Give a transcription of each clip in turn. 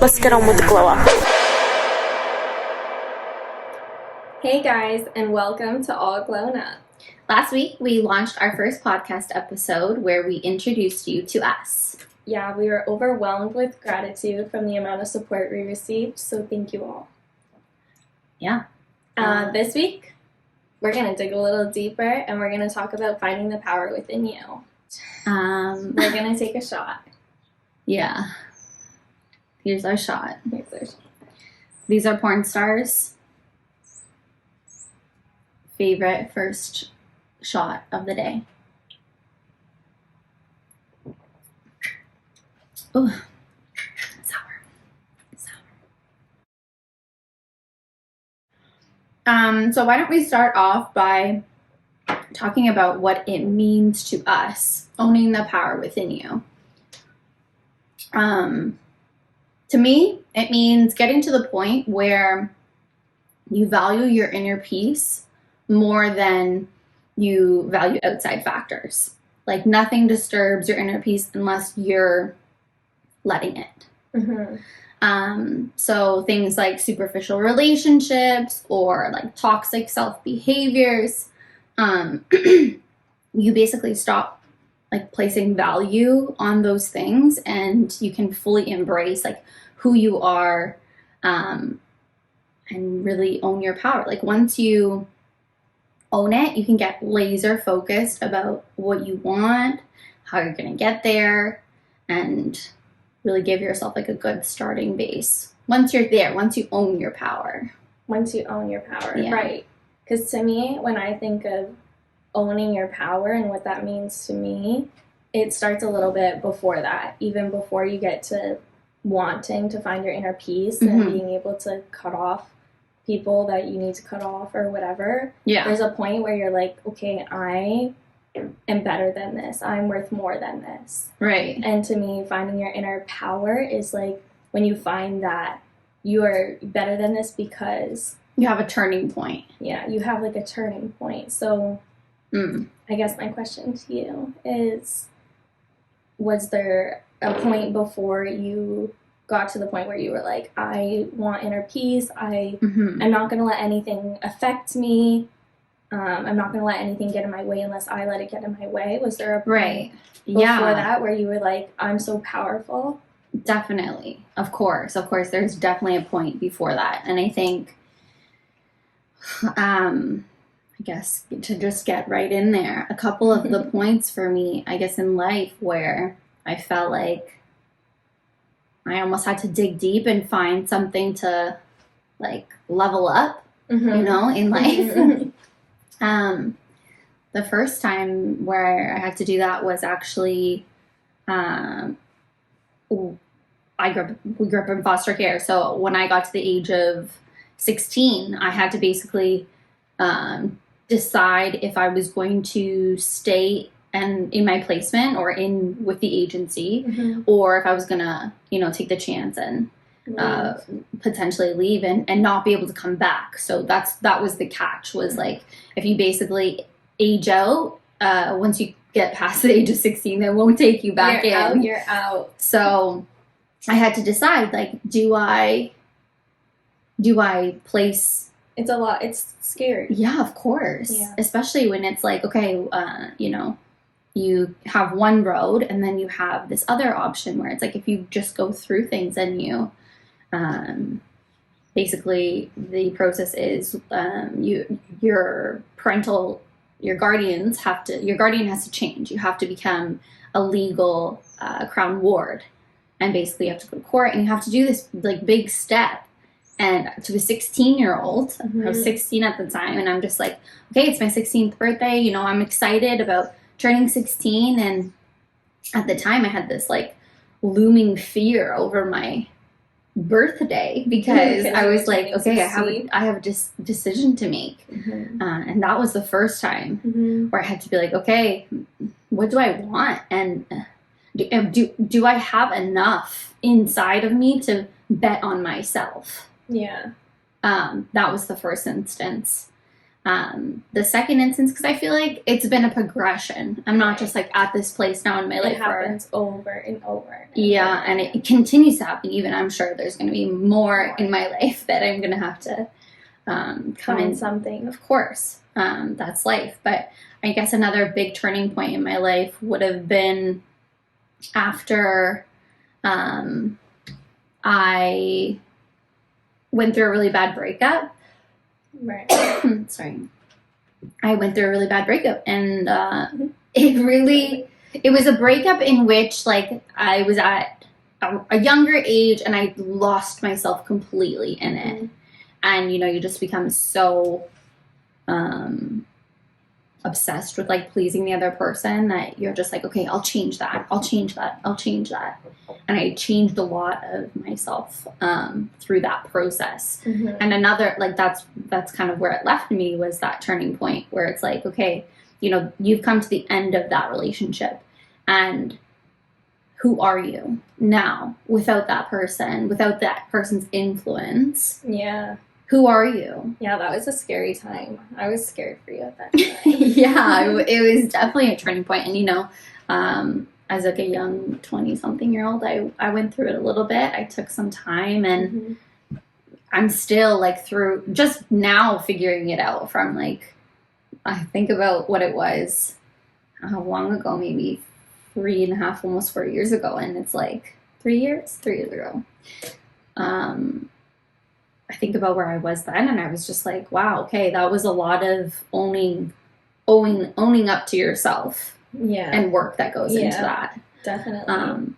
Let's get on with the glow up. Hey guys, and welcome to All Glown Up. Last week, we launched our first podcast episode where we introduced you to us. Yeah, we were overwhelmed with gratitude from the amount of support we received, so thank you all. Yeah. This week, we're going to dig a little deeper, and we're going to talk about finding the power within you. We're going to take a shot. Yeah. Here's our shot. Here's our shot. These are porn stars' favorite first shot of the day. Oh, sour. So why don't we start off by talking about what it means to us, owning the power within you. To me, it means getting to the point where you value your inner peace more than you value outside factors. Like nothing disturbs your inner peace unless you're letting it. Mm-hmm. So things like superficial relationships or like toxic self-behaviors, you basically stop like placing value on those things, and you can fully embrace like who you are, and really own your power. Like once you own it, you can get laser focused about what you want, how you're going to get there, and really give yourself like a good starting base. Once you're there, once you own your power. Once you own your power, Yeah. right. Because to me, when I think of owning your power and what that means to me, it starts a little bit before that, even before you get to wanting to find your inner peace and being able to cut off people that you need to cut off or whatever. Yeah. There's a point where you're like, okay, I am better than this. I'm worth more than this. Right. And to me, finding your inner power is like when you find that you are better than this because You have a turning point. yeah, you have like a turning point. So I guess my question to you is, was there a point before you got to the point where you were like, I want inner peace, I'm not going to let anything affect me, I'm not going to let anything get in my way unless I let it get in my way? Was there a point before that where you were like, I'm so powerful? Definitely. Of course, there's definitely a point before that. And I think, I guess to just get right in there, a couple of the points for me, I guess, in life where I felt like I almost had to dig deep and find something to like level up, you know, in life. The first time where I had to do that was actually, we grew up in foster care. So when I got to the age of 16, I had to basically decide if I was going to stay and in my placement or in with the agency, or if I was gonna, take the chance and potentially leave and not be able to come back. So that was the catch, was like, if you basically age out, once you get past the age of 16, they won't take you back in. You're out. So I had to decide, like, do I place... It's a lot. It's scary. Yeah, of course. Yeah. Especially when it's like, okay, you have one road and then you have this other option where it's like, if you just go through things and you, basically the process is, your guardian has to change. You have to become a legal, crown ward, and basically you have to go to court and you have to do this like big step. And to a 16-year-old, I was 16 at the time, and I'm just like, okay, it's my 16th birthday. I'm excited about turning 16. And at the time, I had this like looming fear over my birthday because I was like, okay, I have a decision to make. And that was the first time where I had to be like, okay, what do I want? And do I have enough inside of me to bet on myself? Yeah. That was the first instance. The second instance, because I feel like it's been a progression. I'm not Right. just like at this place now in my life. It happens over and over. Yeah, and it continues to happen. Even I'm sure there's going to be more in my life that I'm going to have to find something. Of course, that's life. But I guess another big turning point in my life would have been after I went through a really bad breakup. Right. Sorry. I went through a really bad breakup, and it was a breakup in which, like, I was at a younger age and I lost myself completely in it. Mm-hmm. And, you know, you just become so obsessed with, like, pleasing the other person that you're just like, okay, I'll change that. And I changed a lot of myself through that process. Mm-hmm. And another, like, that's kind of where it left me, was that turning point where it's like, okay, you know, you've come to the end of that relationship, and who are you now without that person's influence? Yeah. Who are you? Yeah, that was a scary time. I was scared for you at that time. Yeah, it was definitely a turning point. And, you know, as like a young 20-something-year-old, I went through it a little bit. I took some time, and mm-hmm. I'm still, like, through just now figuring it out from, like, I think about what it was, how long ago, maybe 3.5, almost 4 years ago. And it's like 3 years ago. I think about where I was then, and I was just like, wow, okay, that was a lot of owning up to yourself. Yeah. And work that goes into that. Definitely.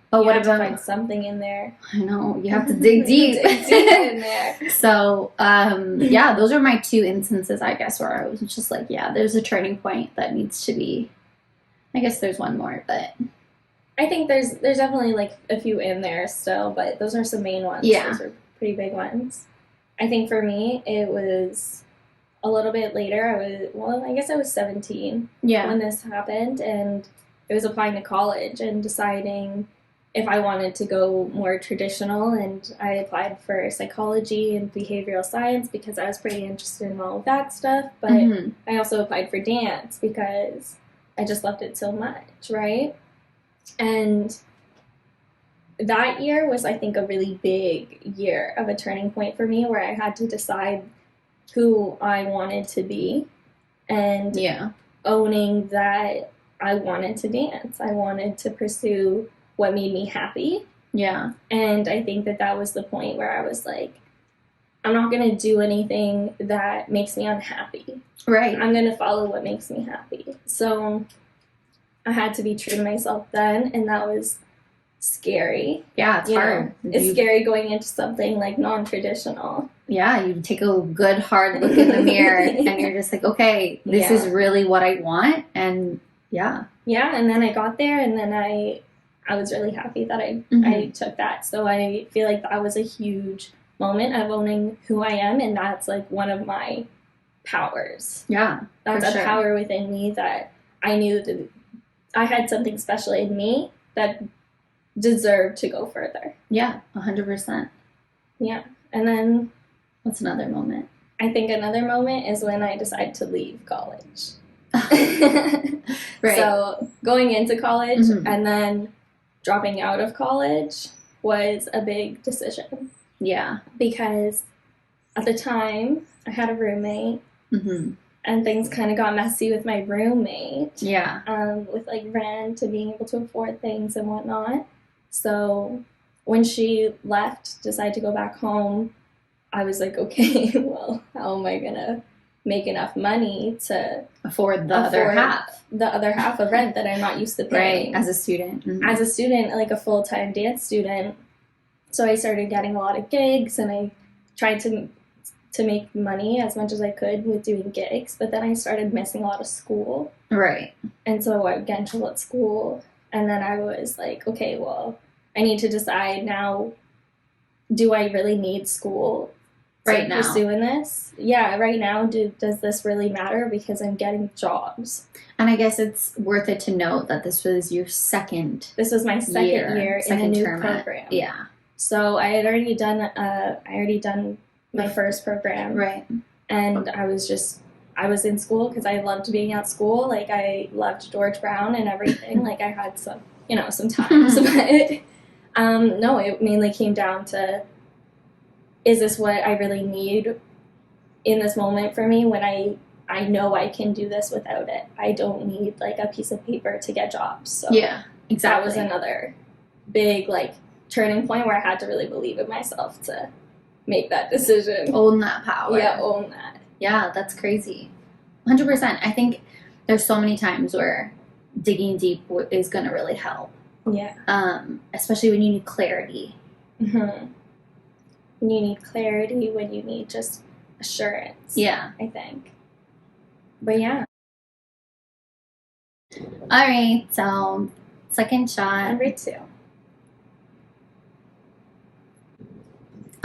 But you what have about, to find something in there? I know, you have to dig deep. Dig deep in there. So, yeah, those are my two instances, I guess, where I was just like, yeah, there's a turning point that needs to be. I guess there's one more, but I think there's definitely, like, a few in there still, but those are some main ones. Yeah. Those are pretty big ones. I think for me, it was a little bit later. I guess I was 17 when this happened, and it was applying to college and deciding if I wanted to go more traditional, and I applied for psychology and behavioral science because I was pretty interested in all of that stuff, but mm-hmm. I also applied for dance because I just loved it so much, right? And that year was, I think, a really big year of a turning point for me, where I had to decide who I wanted to be, and owning that I wanted to dance. I wanted to pursue what made me happy. Yeah. And I think that was the point where I was like, I'm not going to do anything that makes me unhappy. Right. I'm going to follow what makes me happy. So I had to be true to myself then, and that was scary. Yeah, it's hard. It's scary going into something, like, non-traditional. Yeah, you take a good hard look in the mirror and you're just like, okay, this is really what I want. And yeah, and then I got there, and then I was really happy that I took that. So I feel like that was a huge moment of owning who I am, and that's, like, one of my powers. Yeah, that's a power within me that I knew that I had something special in me that deserved to go further. Yeah, 100%. Yeah, and then what's another moment? I think another moment is when I decided to leave college. Right. So going into college and then dropping out of college was a big decision. Yeah. Because at the time, I had a roommate, and things kind of got messy with my roommate. Yeah. With, like, rent and being able to afford things and whatnot. So when she left, decided to go back home, I was like, okay, well, how am I going to make enough money to afford the other half of rent that I'm not used to paying? Right, as a student. Mm-hmm. As a student, like a full-time dance student. So I started getting a lot of gigs, and I tried to make money as much as I could with doing gigs, but then I started missing a lot of school. Right. And so I would get in trouble at school, and then I was like, okay, well, I need to decide now, do I really need school right now pursuing this? Yeah, right now, does this really matter? Because I'm getting jobs. And I guess it's worth it to note that this was your second. This was my second year in a new program. Yeah. So I had already done my first program. Right. And I was just I was in school because I loved being at school. Like, I loved George Brown and everything. Like, I had some, some times. But no, it mainly came down to, is this what I really need in this moment for me when I know I can do this without it? I don't need, like, a piece of paper to get jobs. So yeah, exactly. That was another big, like, turning point where I had to really believe in myself to make that decision. Own that power. Yeah, own that. Yeah, that's crazy. 100%. I think there's so many times where digging deep is going to really help. Yeah. Especially when you need clarity. Mm-hmm. When you need clarity, when you need just assurance. Yeah. I think. But yeah. All right, so second shot. Number 2.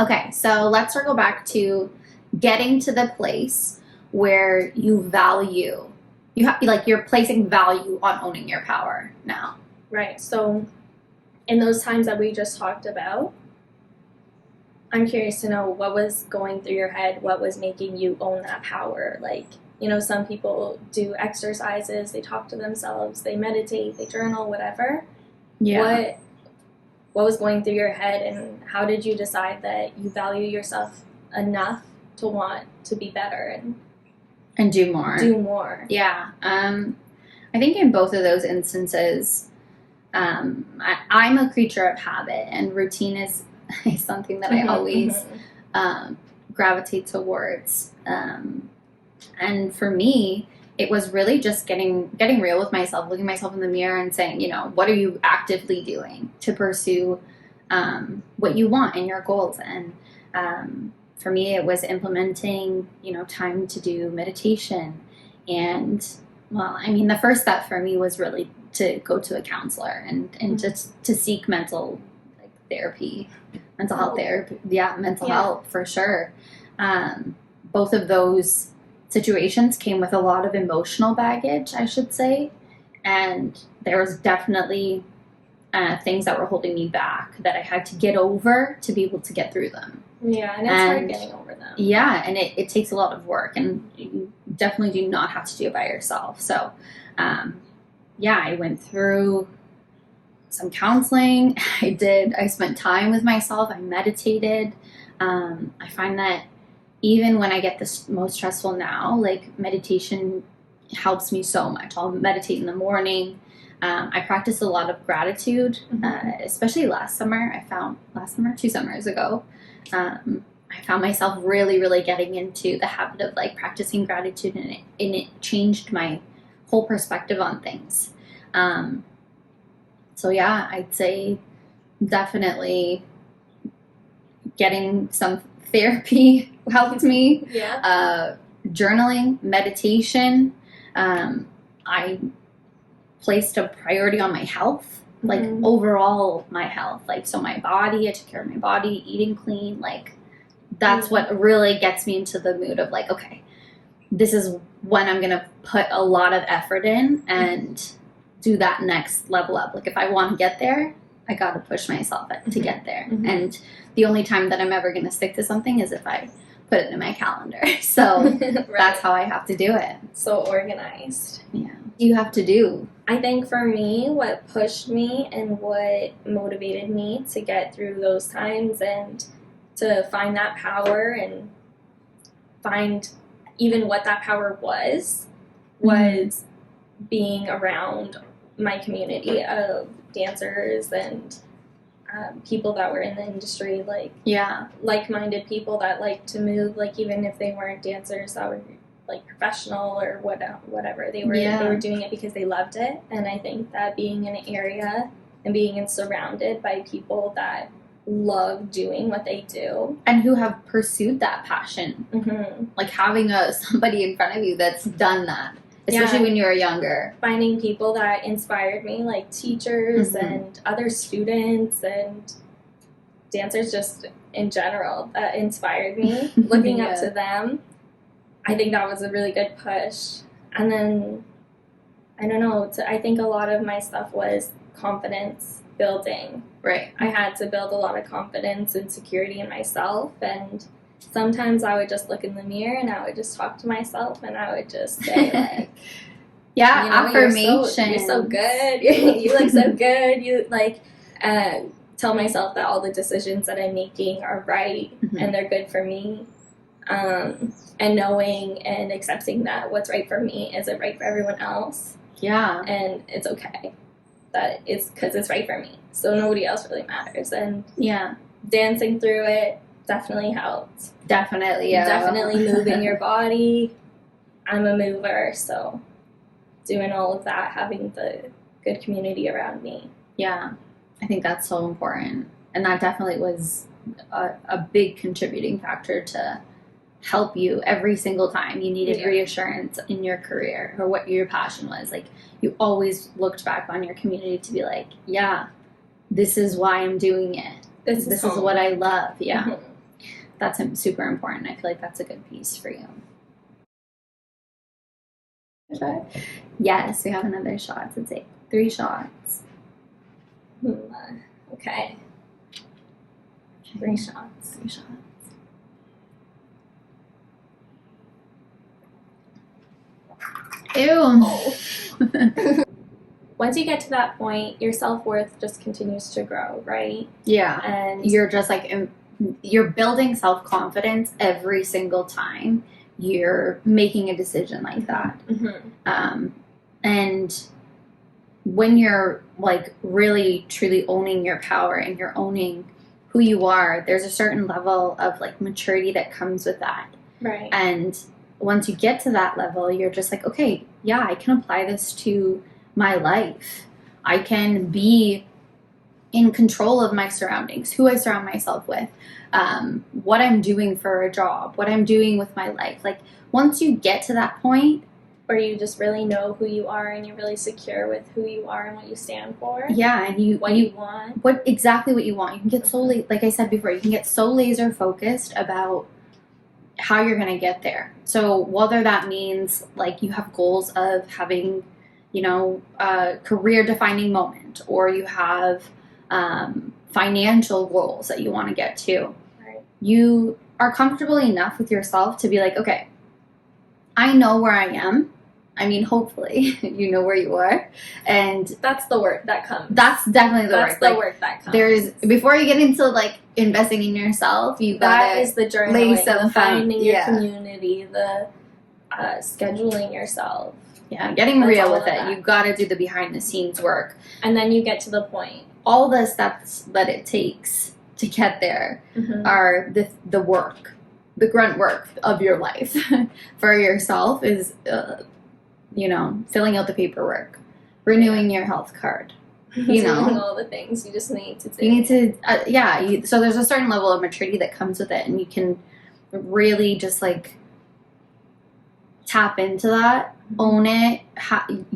Okay, so let's circle back to getting to the place where you value, you're placing value on owning your power now. Right. So in those times that we just talked about, I'm curious to know what was going through your head, what was making you own that power. Like, some people do exercises, they talk to themselves, they meditate, they journal, whatever. Yeah. What was going through your head, and how did you decide that you value yourself enough to want to be better and do more? Yeah. I think in both of those instances, I'm a creature of habit, and routine is something that I always gravitate towards. And for me, it was really just getting real with myself, looking myself in the mirror and saying, what are you actively doing to pursue what you want and your goals? And for me, it was implementing, time to do meditation. And, the first step for me was really to go to a counselor and just to seek mental health therapy. Yeah, mental health for sure. Both of those situations came with a lot of emotional baggage, I should say. And there was definitely things that were holding me back that I had to get over to be able to get through them. Yeah, and it's hard getting over them. Yeah, and it takes a lot of work, and you definitely do not have to do it by yourself. So, I went through some counseling. I spent time with myself. I meditated. I find that even when I get this most stressful now, like, meditation helps me so much. I'll meditate in the morning. I practice a lot of gratitude, especially last summer. 2 summers ago, I found myself really, really getting into the habit of, like, practicing gratitude, and it changed my whole perspective on things. So yeah, I'd say definitely getting some therapy helped me. Yeah. Journaling, meditation. I placed a priority on my health, like overall my health. Like, so my body, I took care of my body, eating clean. Like, that's what really gets me into the mood of, like, okay, this is when I'm going to put a lot of effort in and do that next level up. Like, if I want to get there, I got to push myself to get there. And the only time that I'm ever going to stick to something is if I put it in my calendar. So right. That's how I have to do it. So organized. Yeah. You have to do. I think for me, what pushed me and what motivated me to get through those times and to find that power and find even what that power was being around my community of dancers and people that were in the industry, like-minded people that like to move, like, even if they weren't dancers, that were, like, professional or whatever. They were doing it because they loved it. And I think that being in an area and being surrounded by people that love doing what they do and who have pursued that passion, like having somebody in front of you that's done that, especially when you're younger. Finding people that inspired me, like teachers and other students and dancers just in general that inspired me, looking up to them. I think that was a really good push. And then, I don't know, I think a lot of my stuff was confidence building. Right. I had to build a lot of confidence and security in myself, and sometimes I would just look in the mirror and I would just talk to myself and I would just say like, yeah, you know, affirmations. You're so good. You look so good. You like tell myself that all the decisions that I'm making are right and they're good for me. And knowing and accepting that what's right for me isn't right for everyone else. Yeah. And it's okay. That it's because it's right for me. So nobody else really matters. And yeah, dancing through it definitely helped. Definitely, yeah. Definitely moving your body. I'm a mover, so doing all of that, having the good community around me. Yeah, I think that's so important. And that definitely was a big contributing factor to help you every single time you needed reassurance in your career or what your passion was. Like, you always looked back on your community to be like, yeah, this is why I'm doing it. This is what I love. Yeah. That's super important. I feel like that's a good piece for you. Okay. Yes, we have another shot to take. 3 shots. Okay. 3 shots. 3 shots. Ew. Oh. Once you get to that point, your self-worth just continues to grow, right? Yeah. And you're just like, you're building self-confidence every single time you're making a decision like that. And when you're like really truly owning your power and you're owning who you are, there's a certain level of like maturity that comes with that. Right. And once you get to that level, you're just like, okay, yeah, I can apply this to my life. I can be in control of my surroundings, who I surround myself with, what I'm doing for a job, what I'm doing with my life. Like, once you get to that point where you just really know who you are and you're really secure with who you are and what you stand for. Yeah, and you want. Exactly what you want. You can get so, like I said before, you can get so laser focused about how you're going to get there. So whether that means like you have goals of having, you know, a career defining moment, or you have financial goals that you want to get to, right. You are comfortable enough with yourself to be like, okay, I know where I am. I mean, hopefully you know where you are, and that's the work that comes. That's definitely the work. That's the work that comes. There's, before you get into like investing in yourself, you gotta, that is the journaling, the finding your community, the scheduling yourself. Yeah, getting real with it. You gotta do the behind the scenes work, and then you get to the point. All the steps that it takes to get there are the work, the grunt work of your life for yourself is. You know, filling out the paperwork, renewing your health card, you know, doing all the things you just need to do. You need to, so there's a certain level of maturity that comes with it, and you can really just like tap into that, own it,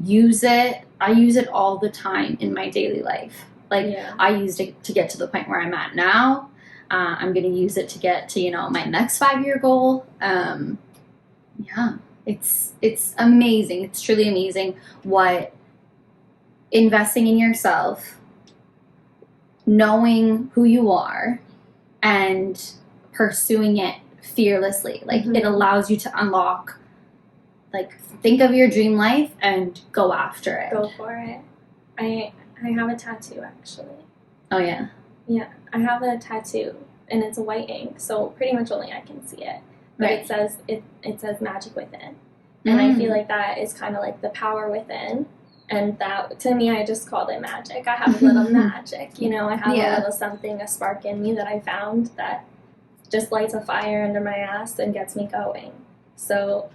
use it. I use it all the time in my daily life. Like, I used it to get to the point where I'm at now. I'm going to use it to get to, you know, my next 5-year goal. Yeah. It's amazing. It's truly amazing what investing in yourself, knowing who you are, and pursuing it fearlessly. Like, it allows you to unlock, like, think of your dream life and go after it. Go for it. I have a tattoo, actually. Oh, yeah? Yeah, I have a tattoo, and it's a white ink, so pretty much only I can see it. But it says magic within. And I feel like that is kind of like the power within. And that, to me, I just called it magic. I have a little magic, you know. I have a little something, a spark in me that I found that just lights a fire under my ass and gets me going. So,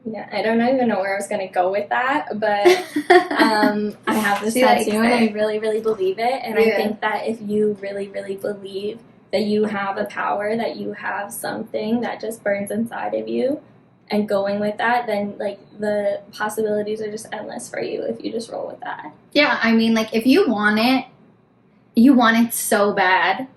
yeah, I don't even know where I was going to go with that. But I have this tattoo, and I really, really believe it. And I think that if you really, really believe that you have a power, that you have something that just burns inside of you, and going with that, then like the possibilities are just endless for you if you just roll with that. Yeah, I mean, like, if you want it so bad,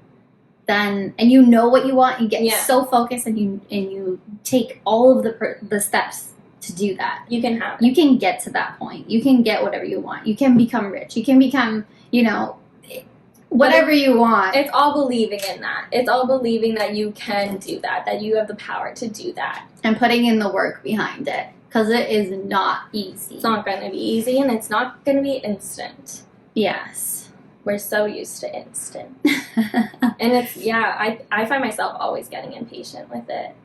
then, and you know what you want, you get so focused, and you take all of the steps to do that. You can have it. You can get to that point. You can get whatever you want. You can become rich. You can become, you know, whatever you want. It's all believing in that. It's all believing that you can do that you have the power to do that. And putting in the work behind it. Because it is not easy. It's not going to be easy, and it's not going to be instant. Yes. We're so used to instant. And it's, I find myself always getting impatient with it.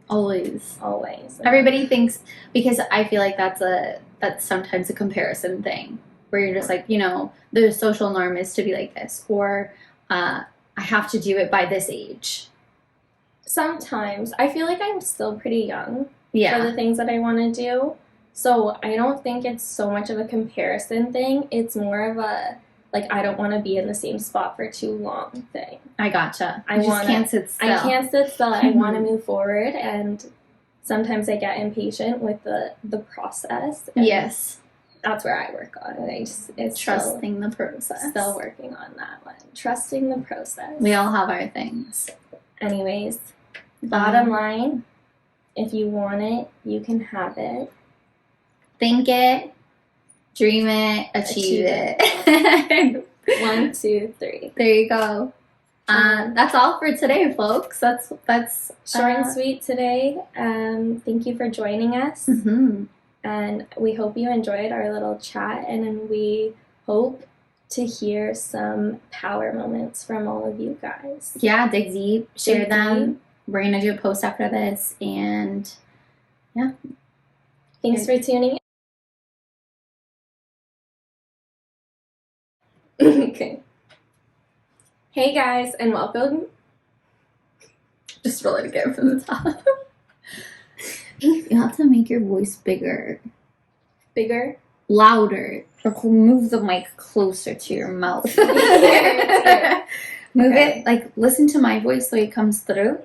Always. Everybody thinks, because I feel like that's sometimes a comparison thing. Where you're just like, the social norm is to be like this. Or I have to do it by this age. Sometimes. I feel like I'm still pretty young. Yeah. For the things that I want to do. So I don't think it's so much of a comparison thing. It's more of a, like, I don't want to be in the same spot for too long thing. I gotcha. I can't sit still. I can't sit still. I want to move forward, and sometimes I get impatient with the process. Yes. That's where I work on it. It's trusting the process. Still working on that one. Trusting the process. We all have our things. Anyways, bottom line, if you want it, you can have it. Think it, dream it, achieve it. 1, 2, 3. There you go. That's all for today, folks. That's short and sweet today. Thank you for joining us. Mm-hmm. And we hope you enjoyed our little chat, and we hope to hear some power moments from all of you guys. Yeah, dig deep, share them. We're going to do a post after this, and yeah. Thanks for tuning in. Okay. Hey guys, and welcome. Just roll it again from the top. You have to make your voice bigger. Bigger? Louder. Or move the mic closer to your mouth. Move it, like, listen to my voice so it comes through.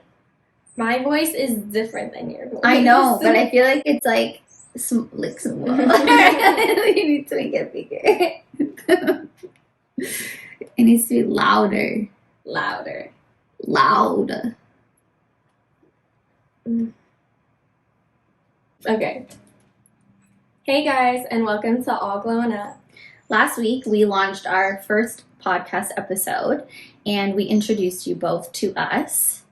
My voice is different than your voice. I know, but I feel like it's like small. You need to make it bigger. It needs to be louder. Louder. Loud. Okay. Hey guys, and welcome to All Glown Up. Last week, we launched our first podcast episode, and we introduced you both to us.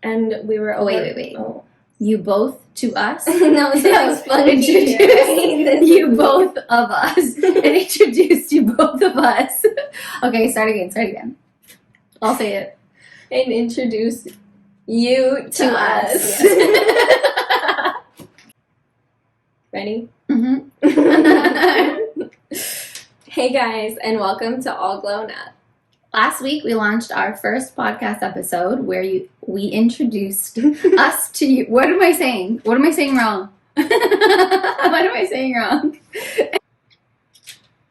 And we were... Oh, wait. Oh. You both to us? No, that was funny. Introduced you both of us. And introduced you both of us. Okay, start again. I'll say it. And introduce you to us. Yes. Ready? Mm-hmm. Hey guys, and welcome to All Glown Up. Last week, we launched our first podcast episode where we introduced us to you. What am I saying? What am I saying wrong? What am I saying wrong?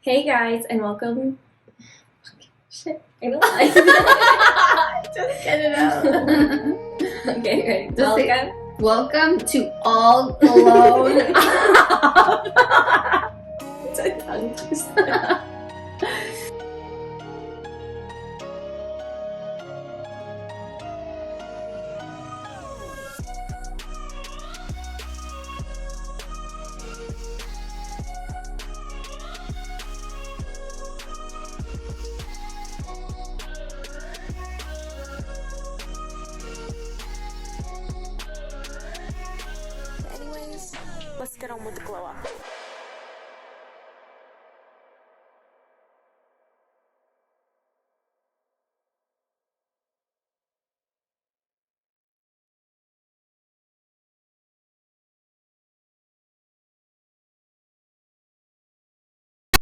Hey guys, and welcome. Shit, I don't like that. Just get it out. Okay, ready? Welcome to All Glown Up. It's a tongue twister.